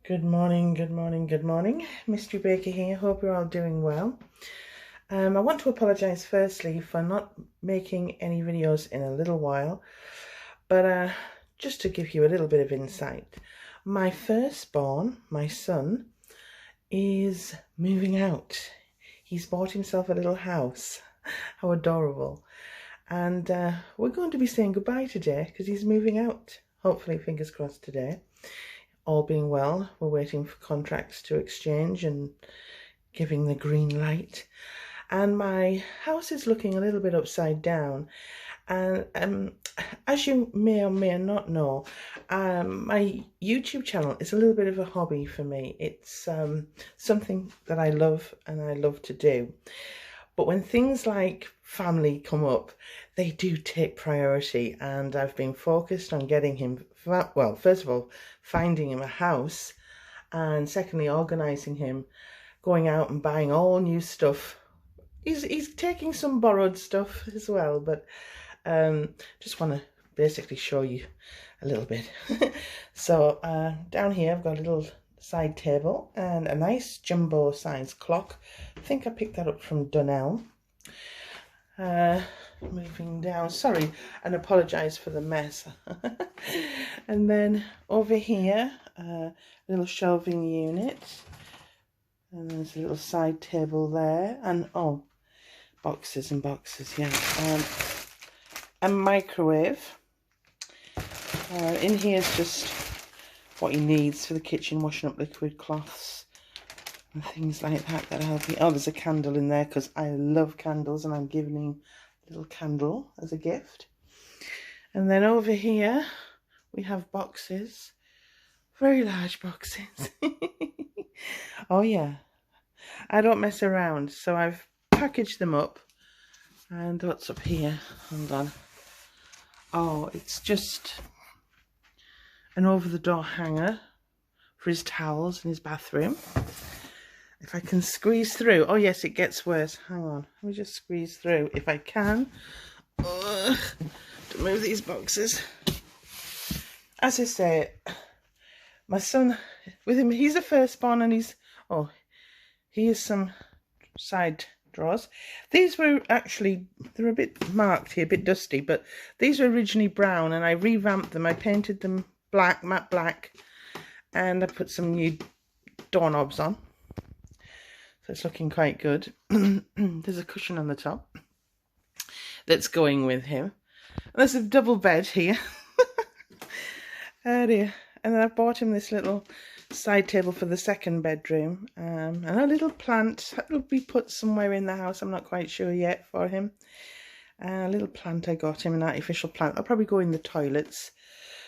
Good morning, good morning, good morning. Mystery Baker here. Hope you're all doing well. I want to apologise firstly for not making any videos in a little while, but just to give you a little bit of insight. My firstborn, my son, is moving out. He's bought himself a little house. How adorable. And we're going to be saying goodbye today because he's moving out. Hopefully, fingers crossed today. All being well, we're waiting for contracts to exchange and giving the green light. And my house is looking a little bit upside down. And as you may or may not know, my YouTube channel is a little bit of a hobby for me. It's something that I love and I love to do. But when things like family come up, they do take priority, and I've been focused on getting him, well, first of all, finding him a house, and secondly, organising him, going out and buying all new stuff. He's taking some borrowed stuff as well, but just want to basically show you a little bit. So down here I've got a little side table and a nice jumbo size clock. I think I picked that up from Dunelm. Moving down, sorry, and apologise for the mess. And then over here, a little shelving unit, and there's a little side table there, and oh, boxes and boxes, yeah. A microwave. In here is just what he needs for the kitchen, washing up liquid cloths and things like that that help me. Oh, there's a candle in there because I love candles, and I'm giving him a little candle as a gift. And then over here we have boxes, very large boxes. Oh yeah, I don't mess around, so I've packaged them up. And what's up here? Hold on. Oh, it's just an over-the-door hanger for his towels in his bathroom. If I can squeeze through. Oh yes, it gets worse. Hang on. Let me just squeeze through if I can. To move these boxes. As I say, my son, with him, he's a firstborn, and he has some side drawers. These were actually, they're a bit marked here, a bit dusty, but these were originally brown, and I revamped them. I painted them black, matte black, and I put some new doorknobs on. So it's looking quite good. There's a cushion on the top that's going with him. And there's a double bed here. Oh dear. And then I've bought him this little side table for the second bedroom. And a little plant. That'll be put somewhere in the house. I'm not quite sure yet for him. A little plant I got him, an artificial plant. I'll probably go in the toilets.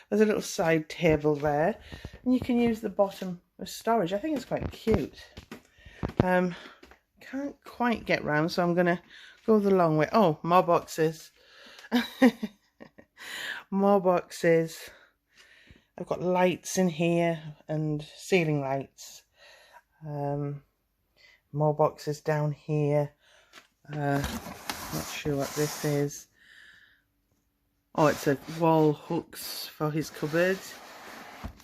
There's a little side table there. And you can use the bottom as storage. I think it's quite cute. Can't quite get round, so I'm going to go the long way. Oh, more boxes. More boxes. I've got lights in here and ceiling lights. More boxes down here. Not sure what this is. Oh, it's a wall hooks for his cupboards,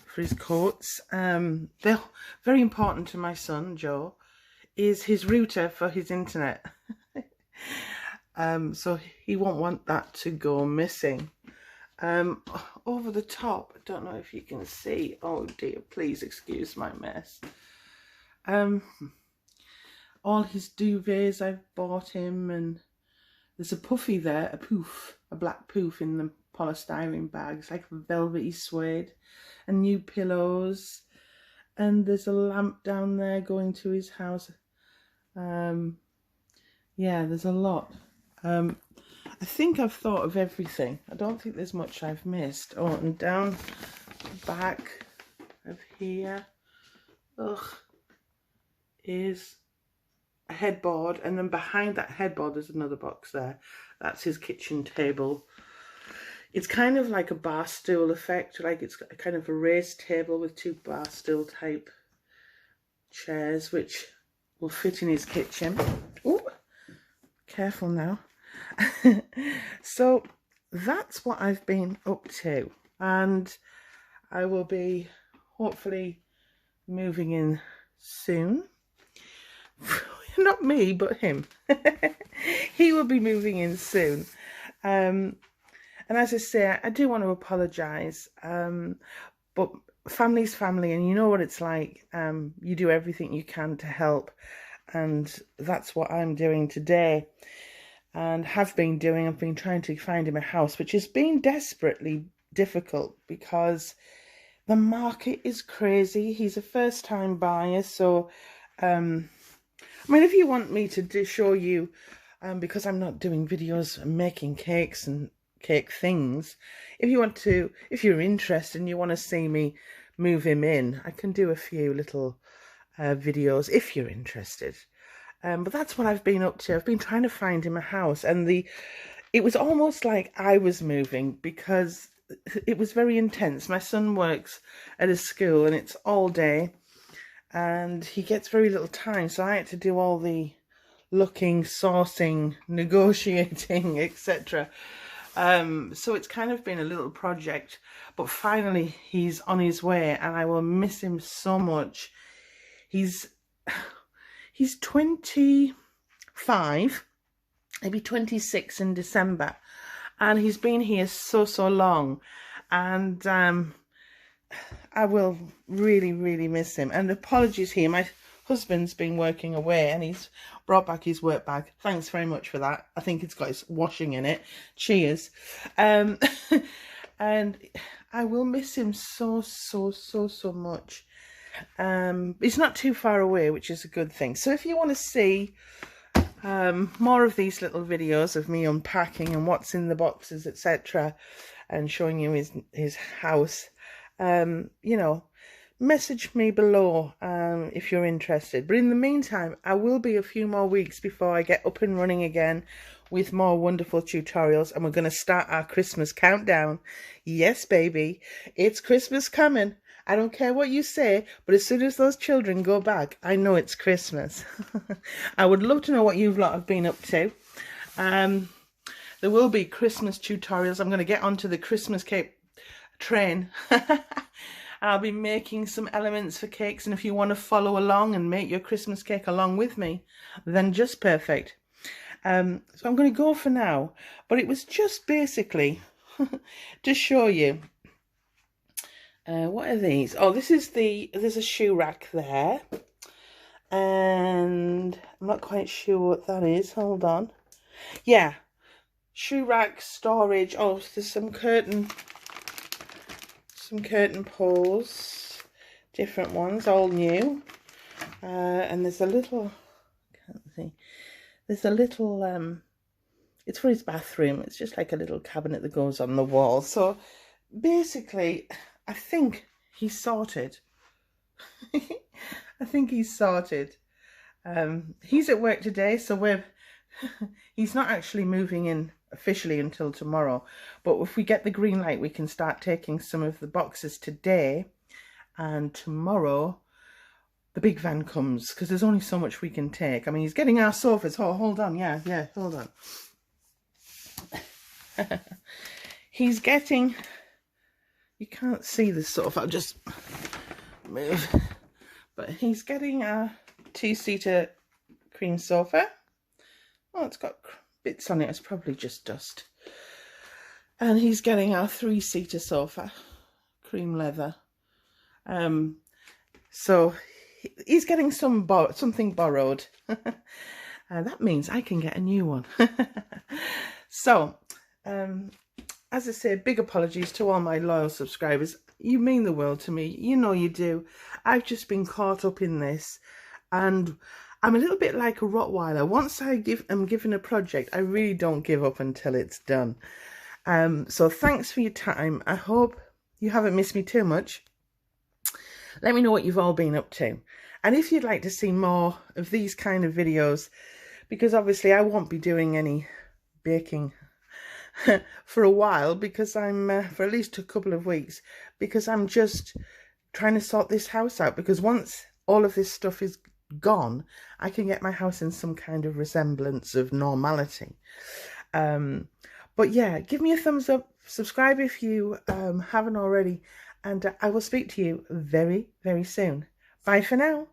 for his coats. They're very important to my son, Joe, is his router for his internet. So he won't want that to go missing. Over the top, I don't know if you can see. Oh dear, please excuse my mess. All his duvets I've bought him, and there's a puffy there, a black poof in the polystyrene bags, like velvety suede, and new pillows. And there's a lamp down there going to his house. Yeah, there's a lot. I think I've thought of everything. I don't think there's much I've missed. Oh, and down the back of here, is a headboard, and then behind that headboard there's another box there. That's his kitchen table. It's kind of like a bar stool effect, like it's a kind of a raised table with two bar stool type chairs, which will fit in his kitchen. Oh, careful now. So that's what I've been up to, and I will be hopefully moving in soon. Not me, but him. He will be moving in soon. And as I say, I do want to apologise. But family's family, and you know what it's like. You do everything you can to help. And that's what I'm doing today. And have been doing. I've been trying to find him a house, which has been desperately difficult because the market is crazy. He's a first-time buyer, so I mean, if you want me to show you, because I'm not doing videos and making cakes and cake things, if you're interested and you want to see me move him in, I can do a few little videos if you're interested. But that's what I've been up to. I've been trying to find him a house, and it was almost like I was moving because it was very intense. My son works at a school and it's all day and he gets very little time, so I had to do all the looking, sourcing, negotiating, etc. So it's kind of been a little project, but finally he's on his way and I will miss him so much. He's 25, maybe 26 in December, and he's been here so long, and I will really miss him. And apologies here, my husband's been working away and he's brought back his work bag. Thanks very much for that. I think it's got his washing in it. Cheers. And I will miss him so much. It's not too far away, which is a good thing. So if you want to see more of these little videos of me unpacking and what's in the boxes, etc., and showing you his house, you know, message me below if you're interested. But in the meantime, I will be a few more weeks before I get up and running again with more wonderful tutorials, and we're going to start our Christmas countdown. Yes, baby, it's Christmas coming. I don't care what you say, but as soon as those children go back, I know it's Christmas. I would love to know what you lot have been up to. There will be Christmas tutorials. I'm going to get onto the Christmas cake train. I'll be making some elements for cakes, and if you want to follow along and make your Christmas cake along with me, then just perfect. So I'm going to go for now, but it was just basically to show you. What are these? Oh, there's a shoe rack there, and I'm not quite sure what that is. Hold on. Yeah, shoe rack, storage. Oh, there's some curtain poles, different ones, all new. And there's a little, can't see. There's a little it's for his bathroom. It's just like a little cabinet that goes on the wall. So basically, I think he's sorted. I think he's sorted. He's at work today, so he's not actually moving in officially until tomorrow. But if we get the green light, we can start taking some of the boxes today, and tomorrow the big van comes, because there's only so much we can take. I mean, he's getting our sofas. Oh, hold on. Yeah, hold on. He's getting... You can't see the sofa, I'll just move. But he's getting a 2-seater cream sofa. Oh, it's got bits on it, it's probably just dust. And he's getting our 3-seater sofa, cream leather. So he's getting something borrowed. That means I can get a new one. So, as I say, big apologies to all my loyal subscribers. You mean the world to me. You know you do. I've just been caught up in this, and I'm a little bit like a Rottweiler. Once I am given a project, I really don't give up until it's done. So thanks for your time. I hope you haven't missed me too much. Let me know what you've all been up to. And if you'd like to see more of these kind of videos, because obviously I won't be doing any baking for a while, because I'm for at least a couple of weeks, because I'm just trying to sort this house out, because once all of this stuff is gone, I can get my house in some kind of resemblance of normality. But yeah, give me a thumbs up, subscribe if you haven't already, and I will speak to you very soon. Bye for now.